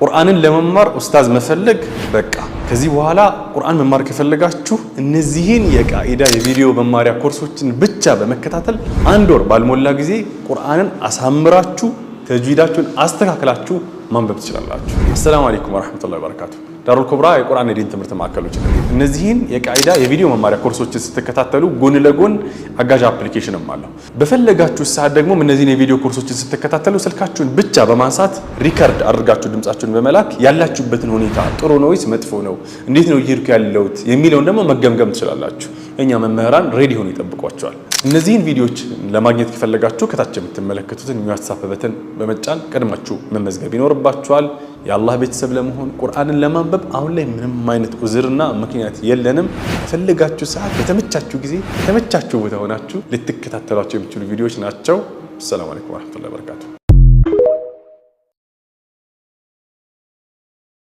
ቁርአንን ለመማር ኡስታዝ መፈለግ በቃ ከዚህ በኋላ ቁርአን መማር ከፈለጋችሁ እነዚህን የቃኢዳ የቪዲዮ መማሪያ ኮርሶችን ብቻ በመከታተል አንድ ወር ባልሞላ ጊዜ ቁርአንን አሳምራችሁ ተጅዊዳችሁን አስተካክላችሁ ማንበብ ትችላላችሁ። አሰላሙ አለይኩም ወራህመቱላሂ ወበረካቱ። ዳሩል ኩብራ የቁርአን የዲን ትምህርት ማዕከሎች እነዚህን የቃኢዳ የቪዲዮ መማሪያ ኮርሶችን ስትከታተሉ ጎን ለጎን አጋዥ አፕሊኬሽንም አለው። በፈለጋችሁ ሰዓት ደግሞ እነዚህን የቪዲዮ ኮርሶችን ስትከታተሉ ስልካችሁን ብቻ በማንሳት ሪከርድ አድርጋችሁ ድምጻችሁን በመላክ ያላችሁበትን ሁኔታ ጥሩ ነው ወይስ መጥፎ ነው፣ እንዴት ነው እየሄድኩ ያለሁት የሚለውን ደግሞ መገምገም ትችላላችሁ። እኛ መምህራን ሬዲ ሆነው ይጠብቋቸዋል። እነዚህን ቪዲዮዎች ለማግኘት ከፈለጋችሁ ከታች የምትመለከቱትን የዋትስአፕ በተን በመጫን ቀድማችሁ መመዝገብ ይኖርባችኋል። የአላህ ቤተሰብ ለመሆን ቁርአንን ለማንበብ አሁን ላይ ምንም አይነት ዑዝርና ምክንያት የለንም። በፈለጋችሁ ሰዓት በተመቻችሁ ጊዜ በተመቻችሁ ቦታ ሆናችሁ ልትከታተሏቸው የሚችሉ ቪዲዮዎች ናቸው። ሰላም አለይኩም ወራህመቱላሂ ወበረካቱ።